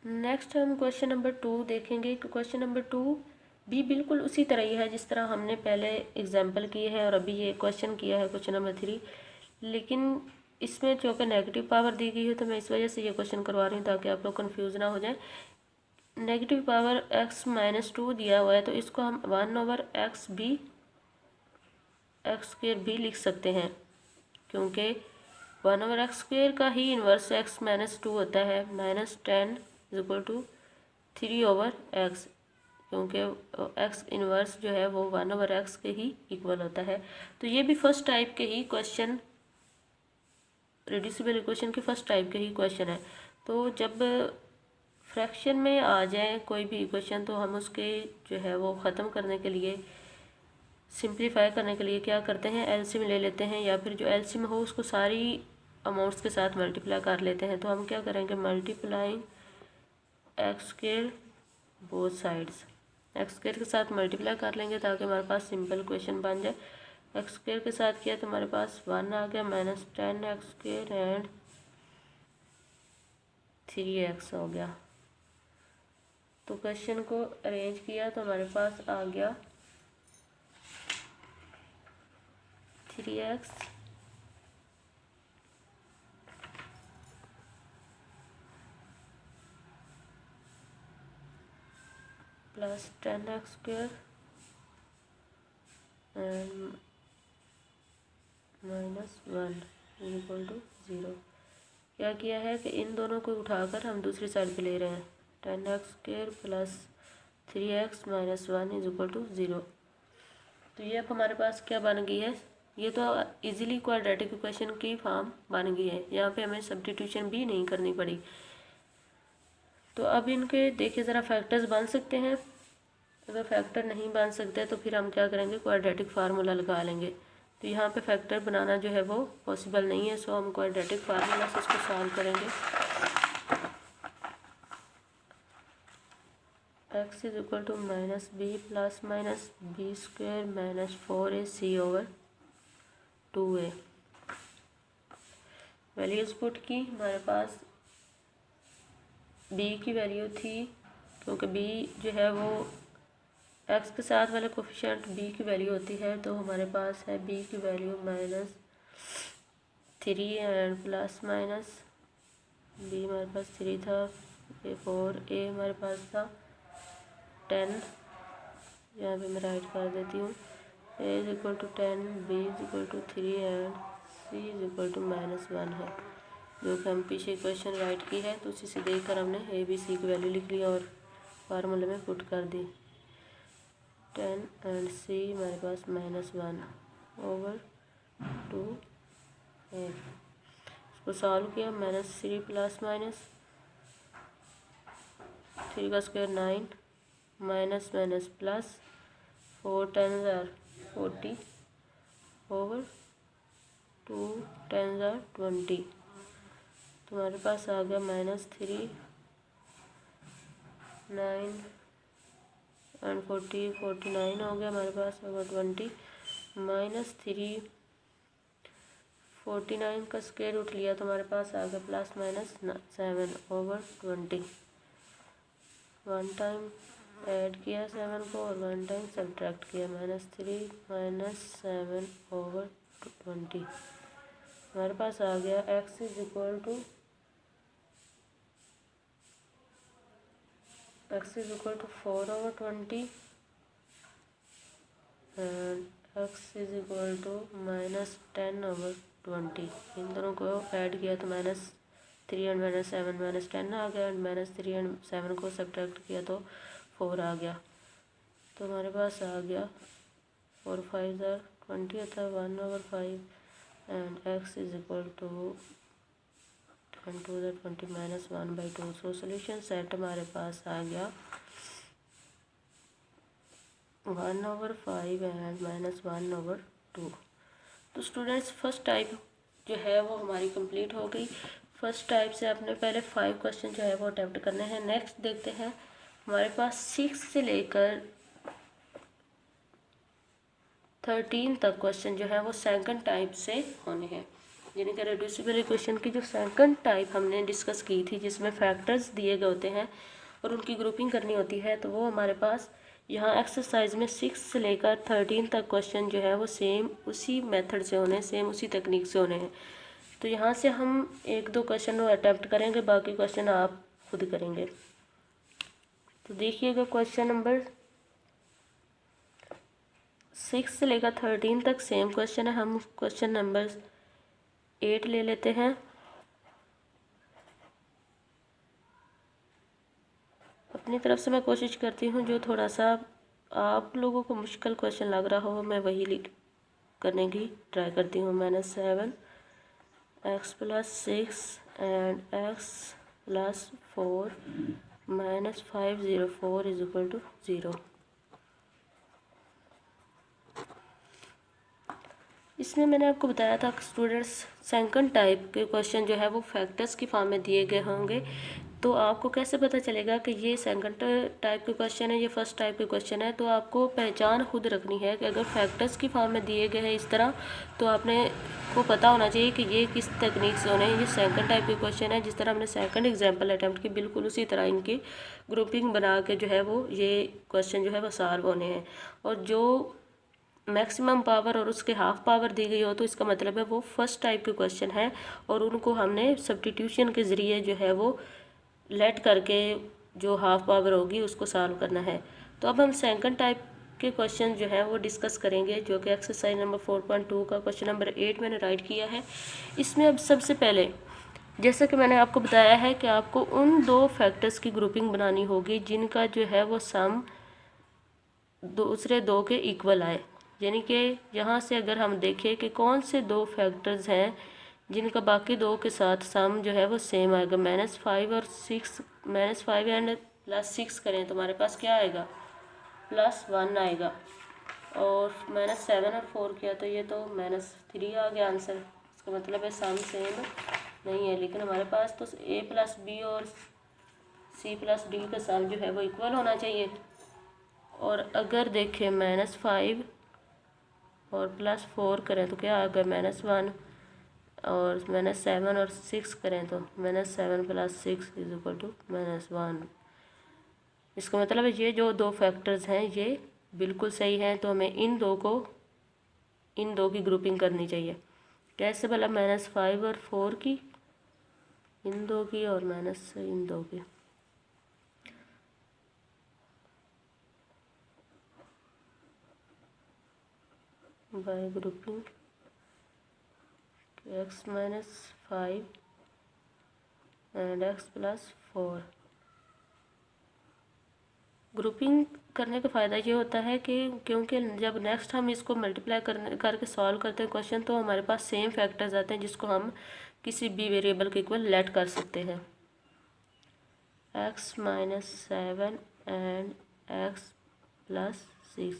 Next हम question number 2 देखेंगे। Question number 2 भी बिल्कुल उसी तरह ही है जिस तरह हमने पहले एग्जाम्पल किए हैं और अभी ये क्वेश्चन किया है क्वेश्चन नंबर 3, लेकिन इसमें चूँकि नेगेटिव पावर दी गई है तो मैं इस वजह से ये क्वेश्चन करवा रही हूँ ताकि आप लोग कन्फ्यूज़ ना हो जाए। नेगेटिव पावर x-2 दिया हुआ है तो इसको हम 1/x भी लिख सकते हैं, क्योंकि 1/x² का ही इन्वर्स x-2 होता है। -10 = 3/x, क्योंकि x इन्वर्स जो है वो 1/x के ही इक्वल होता है। तो ये भी फर्स्ट टाइप के ही क्वेश्चन, रिड्यूसिबल इक्वेशन के फर्स्ट टाइप के ही क्वेश्चन है। तो जब फ्रैक्शन में आ जाए कोई भी इक्वेशन तो हम उसके जो है वो ख़त्म करने के लिए, सिंप्लीफाई करने के लिए क्या करते हैं, एलसीएम ले लेते हैं, या फिर जो एलसीएम हो उसको सारी अमाउंट्स के साथ मल्टीप्लाई कर लेते हैं। तो हम क्या करेंगे, multiplying x² both sides, x² के साथ मल्टीप्लाई कर लेंगे ताकि हमारे पास सिंपल क्वेश्चन बन जाए। x² के साथ किया तो हमारे पास 1 आ गया, -10x² एंड 3x हो गया। तो क्वेश्चन को अरेंज किया तो हमारे पास आ गया 3x + 10x² एंड -1 = 0। क्या किया है कि इन दोनों को उठाकर हम दूसरी साइड पे ले रहे हैं, 10x² + 3x - 1 = 0। तो ये अब हमारे पास क्या बन गई है, ये तो इजीली क्वाड्रेटिक इक्वेशन की फॉर्म बन गई है। यहाँ पे हमें सब्स्टिट्यूशन भी नहीं करनी पड़ी। तो अब इनके देखिए ज़रा फैक्टर्स बन सकते हैं। अगर फैक्टर नहीं बन सकते तो फिर हम क्या करेंगे, क्वाड्रेटिक फार्मूला लगा लेंगे। तो यहाँ पे फैक्टर बनाना जो है वो पॉसिबल नहीं है, सो हम क्वाड्रेटिक फार्मूला से इसको सॉल्व करेंगे। x = -b + -b² - 4ac/2a। Values put की, हमारे पास b की वैल्यू थी, क्योंकि b जो है वो x के साथ वाले कोफिशिएंट b की वैल्यू होती है, तो हमारे पास है b की value -3 and plus minus b हमारे पास 3 था, a 4, a हमारे पास था 10, यहाँ पे मैं राइट कर देती हूँ, a = 10, b = 3 एंड c = -1 है, जो कि हम पीछे क्वेश्चन राइट की है। तो उसी से देखकर हमने a b c की वैल्यू लिख ली और फार्मूले में पुट कर दी। 10 एंड c हमारे पास -1/2a। इसको सॉल्व किया, -3 + -3 का square 9, minus minus plus 4 10s are 40 over 2 10s are 20। तो हमारे पास आ गया -3 9 एंड 40 49 हो गया हमारे पास ओवर 20, -3 49 का स्क्वायर रूट लिया तो हमारे पास आ गया +-7 ओवर 20। वन टाइम ऐड किया 7 को और वन टाइम सब्ट्रैक्ट किया, -3 -7 ओवर 20। हमारे पास आ गया x = 4/20 एंड x = -10/20। इन दोनों को ऐड किया तो -3 एंड -7 -10 आ गया, एंड -3 एंड 7 को सब्ट्रैक्ट किया तो 4 आ गया। तो हमारे पास आ गया 4 5 20 होता है 1/5 and x = 10 to the 20 -1/2। So solution set हमारे पास आ गया 1/5 एंड -1/2। तो स्टूडेंट्स फर्स्ट टाइप जो है वो हमारी कंप्लीट हो गई। फर्स्ट टाइप से आपने पहले 5 क्वेश्चन जो है वो अटेम्प्ट करने हैं। नेक्स्ट देखते हैं, हमारे पास 6 से लेकर 13 तक क्वेश्चन जो है वो सेकंड टाइप से होने हैं। यानी कि रेड्यूसिबल इक्वेशन की जो सेकंड टाइप हमने डिस्कस की थी, जिसमें फैक्टर्स दिए गए होते हैं और उनकी ग्रुपिंग करनी होती है, तो वो हमारे पास यहाँ एक्सरसाइज में 6 से लेकर 13 तक क्वेश्चन जो है वो सेम उसी मेथड से होने, सेम उसी तकनीक से होने हैं। तो यहाँ से हम 1-2 क्वेश्चन अटैम्प्ट करेंगे, बाकी क्वेश्चन आप खुद करेंगे। तो देखिएगा क्वेश्चन नंबर 6 से लेकर 13 तक सेम क्वेश्चन है। हम क्वेश्चन नंबर 8 ले लेते हैं। अपनी तरफ से मैं कोशिश करती हूँ जो थोड़ा सा आप लोगों को मुश्किल क्वेश्चन लग रहा हो मैं वही करने की ट्राई करती हूँ। -7 x + 6 and x + 4 - 504 = 0। इसमें मैंने आपको बताया था स्टूडेंट्स, सेकंड टाइप के क्वेश्चन जो है वो फैक्टर्स की फॉर्म में दिए गए होंगे। तो आपको कैसे पता चलेगा कि ये सेकंड टाइप के क्वेश्चन है, ये फर्स्ट टाइप के क्वेश्चन है? तो आपको पहचान खुद रखनी है कि अगर फैक्टर्स की फॉर्म में दिए गए हैं इस तरह, तो आपने को पता होना चाहिए कि ये किस तकनीक से होने हैं। ये सेकंड टाइप के क्वेश्चन है, जिस तरह हमने सेकंड एग्जाम्पल अटैम्प्ट की, बिल्कुल उसी तरह इनकी ग्रुपिंग बना के जो है वो ये क्वेश्चन जो है वो सॉल्व होने हैं। और जो मैक्सिमम पावर और उसके हाफ पावर दी गई हो तो इसका मतलब है वो फर्स्ट टाइप के क्वेश्चन है, और उनको हमने सब्स्टिट्यूशन के ज़रिए जो है वो लेट करके जो हाफ पावर होगी उसको सॉल्व करना है। तो अब हम सेकंड टाइप के क्वेश्चन जो है वो डिस्कस करेंगे, जो कि एक्सरसाइज नंबर 4.2 का क्वेश्चन नंबर 8 मैंने राइट किया है। इसमें अब सबसे पहले जैसा कि मैंने आपको बताया है कि आपको उन 2 फैक्टर्स की ग्रुपिंग बनानी होगी जिनका जो है वो सम दूसरे 2 के इक्वल आए। यानी कि यहाँ से अगर हम देखें कि कौन से 2 फैक्टर्स हैं जिनका बाकी 2 के साथ सम जो है वो सेम आएगा। -5 और 6, -5 एंड +6 करें तो हमारे पास क्या आएगा? +1 आएगा। और -7 और 4 किया तो ये तो -3 आ गया आंसर। इसका मतलब है सम सेम नहीं है, लेकिन हमारे पास तो a + b और c + d का सम जो है वो इक्वल होना चाहिए। और अगर देखें -5 और +4 करें तो क्या आ गया? -1। और -7 और 6 करें तो -7 + 6 = -1। इसका मतलब है ये जो 2 फैक्टर्स हैं ये बिल्कुल सही हैं, तो हमें इन 2 की ग्रुपिंग करनी चाहिए। कैसे भला? -5 और 4 की, इन 2 की, और माइनस इन 2 की। Bye grouping x - 5 and x + 4। Grouping करने का फ़ायदा ये होता है कि क्योंकि जब नेक्स्ट हम इसको मल्टीप्लाई करके सॉल्व करते हैं क्वेश्चन, तो हमारे पास सेम फैक्टर्स आते हैं जिसको हम किसी भी वेरिएबल के इक्वल लेट कर सकते हैं। x - 7 एंड x + 6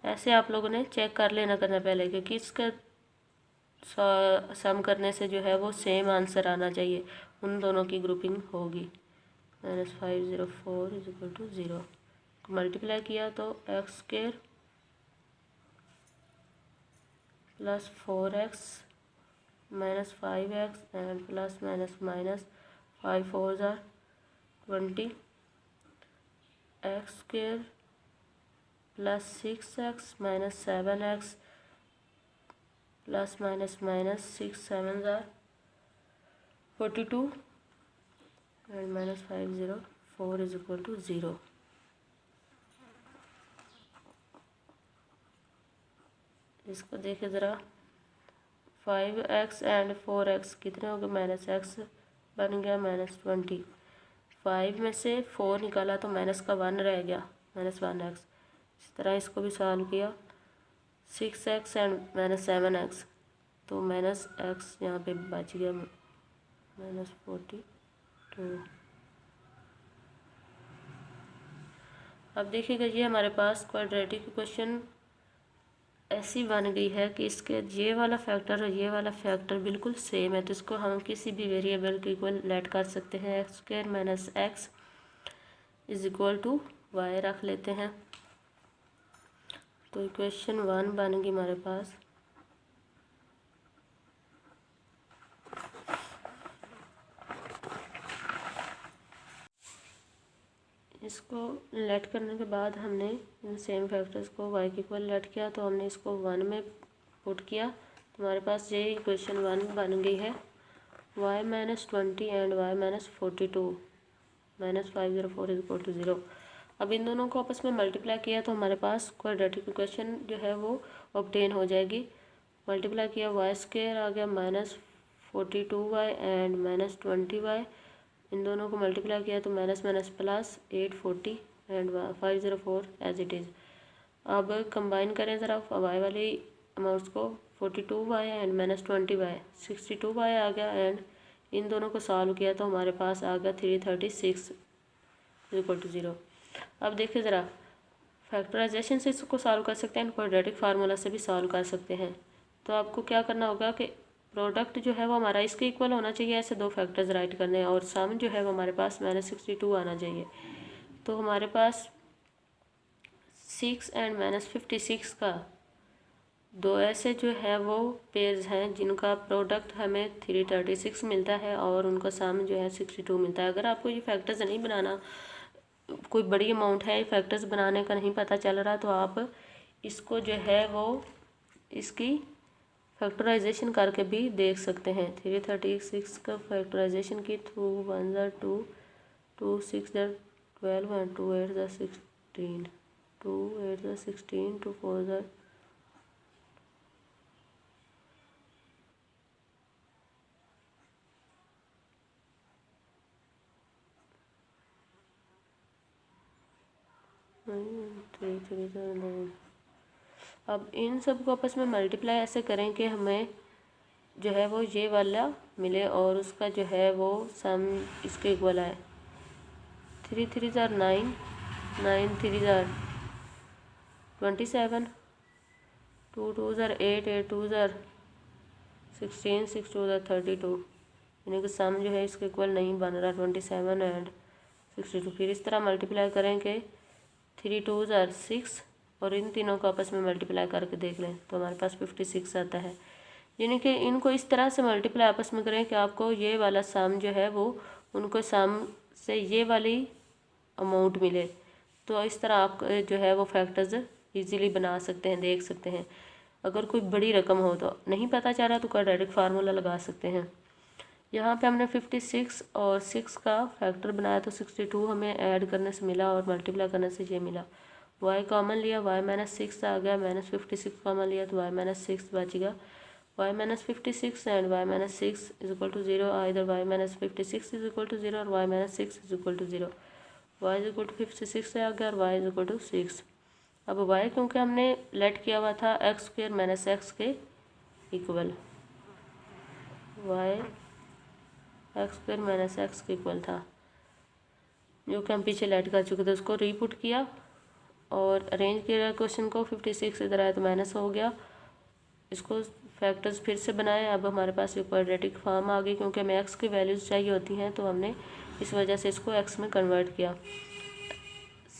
ऐसे आप लोगों ने चेक कर लेना करना पहले, क्योंकि इसका सम करने से जो है वो सेम आंसर आना चाहिए, उन दोनों की ग्रुपिंग होगी। -504 = 0 मल्टीप्लाई किया तो x² + 4x - 5x and + -5 4s are 20 x² + 6x - 7x + -6 7s are 42 and -504 = 0। इसको देखें ज़रा, 5x एंड 4x कितने हो गए? -x बन गया -20। 5 में से 4 निकाला तो माइनस का 1 रह गया, -1x। इस तरह इसको भी सॉल्व किया, 6x एंड -7x, तो -x यहाँ पे बच गया, -42। अब देखिएगा ये हमारे पास क्वाड्रेटिक इक्वेशन ऐसी बन गई है कि इसके ये वाला फैक्टर और ये वाला फैक्टर बिल्कुल सेम है, तो इसको हम किसी भी वेरिएबल के इक्वल लेट कर सकते हैं। x² - x = y रख लेते हैं, तो इक्वेशन 1 बन गई हमारे पास। इसको लेट करने के बाद हमने इन सेम फैक्टर्स को y के इक्वल लेट किया, तो हमने इसको 1 में पुट किया, तो हमारे पास ये इक्वेशन 1 बन गई है। y minus 20 and y minus 42 minus 504 is equal to 0। अब इन दोनों को आपस में मल्टीप्लाई किया तो हमारे पास क्वाड्रेटिक इक्वेशन जो है वो ऑब्टेन हो जाएगी। मल्टीप्लाई किया वाई स्क्वायर आ गया minus 42y and minus 20y, इन दोनों को मल्टीप्लाई किया तो minus minus plus 840 and 504 as it is. अब कंबाइन करें ज़रा वाई वाली अमाउंट्स को, 42y and minus 20y 62y आ गया, एंड इन दोनों को सॉल्व किया तो हमारे पास आ गया 336 इक्वल टू 0। अब देखिए ज़रा, फैक्टराइजेशन से इसको सॉल्व कर सकते हैं, क्वाड्रेटिक फार्मूला से भी सॉल्व कर सकते हैं। तो आपको क्या करना होगा कि प्रोडक्ट जो है वो हमारा इसके इक्वल होना चाहिए, ऐसे दो फैक्टर्स राइट करने हैं, और सम जो है वो हमारे पास माइनस 62 आना चाहिए। तो हमारे पास 6 एंड माइनस 56 का दो ऐसे जो है वो पेयर्स हैं जिनका प्रोडक्ट हमें 336 मिलता है और उनका सम जो है 62 मिलता है। अगर आपको ये फैक्टर्स नहीं बनाना, कोई बड़ी अमाउंट है फैक्टर्स बनाने का नहीं पता चल रहा, तो आप इसको जो है वो इसकी फैक्टराइजेशन करके भी देख सकते हैं। 336 का फैक्टराइजेशन की थ्रू 1 ज़ा 2, 2 6 ज़ा 12 एंड 2 8 ज़ा 16, 2 8 ज़ा 16, 2 4 ज़ा 3 3 ज़ा 9। अब इन सब को आपस में मल्टीप्लाई ऐसे करें कि हमें जो है वो ये वाला मिले और उसका जो है वो सम इसके इक्वल आए। 3 3 ज़ा 9, 9 3 ज़ा 27, 2 2 ज़ा 8, 8 2 ज़ा 16, 6 2 ज़ा 32, यानी कि सम जो है इसके इक्वल नहीं बन रहा 27 एंड 62। फिर इस तरह मल्टीप्लाई करें कि 3 2 ज़ा 6 और इन तीनों को आपस में मल्टीप्लाई करके देख लें तो हमारे पास 56 आता है। यानी कि इनको इस तरह से मल्टीप्लाई आपस में करें कि आपको ये वाला सम जो है वो उनको सम से ये वाली अमाउंट मिले। तो इस तरह आप जो है वो फैक्टर्स इजीली बना सकते हैं, देख सकते हैं। अगर कोई बड़ी रकम हो तो नहीं पता चल रहा तो क्वाड्रेटिक फार्मूला लगा सकते हैं। यहाँ पे हमने 56 और 6 का फैक्टर बनाया तो 62 हमें ऐड करने से मिला और मल्टीप्लाई करने से ये मिला। y कॉमन लिया, y माइनस 6 आ गया, माइनस 56 कॉमन लिया तो y माइनस 6 बचेगा। y minus 56 and y minus 6 is equal to 0, इधर y minus 56 is equal to 0 और y minus 6 is equal to 0। y is equal to 56 से आ गया और y इज इक्वल टू 6। अब y क्योंकि हमने लेट किया हुआ था एक्स स्क्वायर माइनस एक्स के equal, y x square minus x के इक्वल था जो कि हम पीछे लेट कर चुके थे, उसको रीपुट किया और अरेंज किया क्वेश्चन को। 56 इधर आया तो माइनस हो गया, इसको फैक्टर्स फिर से बनाए। अब हमारे पास ये क्वाड्रेटिक फॉर्म आ गई, क्योंकि हमें एक्स की वैल्यूज़ चाहिए होती हैं तो हमने इस वजह से इसको एक्स में कन्वर्ट किया।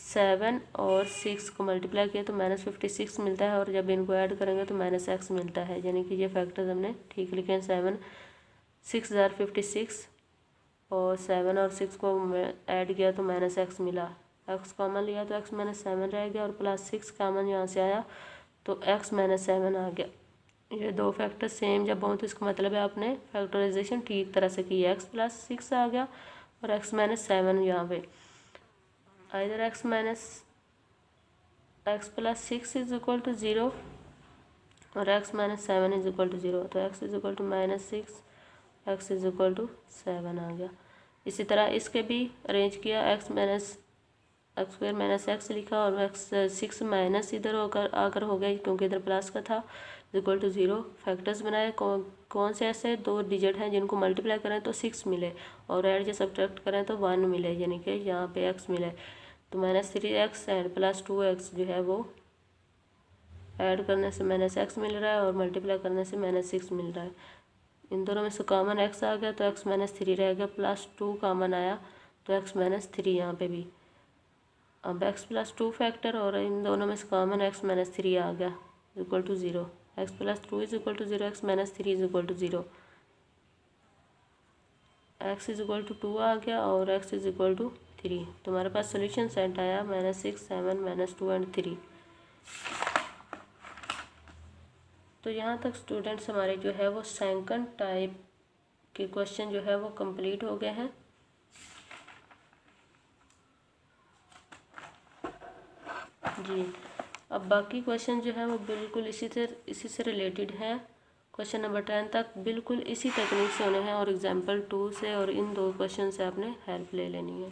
7 और 6 को मल्टीप्लाई किया तो माइनस 56 मिलता है और जब इनको ऐड करेंगे तो माइनस एक्स मिलता है, यानी कि ये फैक्टर्स हमने ठीक लिखे हैं। 7 6 ज़ार 56 और 7 और 6 को ऐड किया तो माइनस एक्स मिला। एक्स कॉमन लिया तो एक्स माइनस 7 रह गया और प्लस 6 कॉमन यहाँ से आया तो एक्स माइनस 7 आ गया। ये दो फैक्टर सेम जब हों तो इसका मतलब है आपने फैक्टराइजेशन ठीक तरह से की। एक्स प्लस 6 आ गया और एक्स माइनस 7 यहाँ पे, इधर x plus 6 is equal to 0 और x minus 7 is equal to 0, तो x is equal to minus 6, x is equal to 7 आ गया। इसी तरह इसके भी अरेंज किया, एक्स स्क्वायर माइनस एक्स लिखा और एक्स 6 माइनस इधर होकर आकर हो गया क्योंकि इधर प्लस का था, इक्वल टू 0। फैक्टर्स बनाए, कौन से ऐसे दो डिजिट हैं जिनको मल्टीप्लाई करें तो 6 मिले और ऐड या सब्ट्रैक्ट करें तो 1 मिले, यानी कि यहाँ पे x मिले। तो minus 3x and plus 2x जो है वो ऐड करने से माइनस x मिल रहा है और मल्टीप्लाई करने से माइनस 6 मिल रहा है। इन दोनों में से कॉमन x आ गया तो x माइनस 3 रह गया, प्लस 2 कॉमन आया तो x माइनस 3 यहाँ पे भी। अब x प्लस 2 फैक्टर और इन दोनों में से कॉमन x माइनस 3 आ गया equal to 0। x plus 2 is equal to 0, x minus 3 is equal to 0। x is equal to 2 आ गया और x इज इक्वल टू 3। तुम्हारे पास सोल्यूशन सेट आया -6, 7, -2 एंड 3। तो यहाँ तक स्टूडेंट्स हमारे जो है वो सेकंड टाइप के क्वेश्चन जो है वो कंप्लीट हो गए हैं। जी, अब बाकी क्वेश्चन जो है वो बिल्कुल इसी से रिलेटेड है। क्वेश्चन नंबर 10 तक बिल्कुल इसी टेक्निक से होने हैं और एग्जाम्पल 2 से और इन 2 क्वेश्चन से आपने हेल्प ले लेनी है।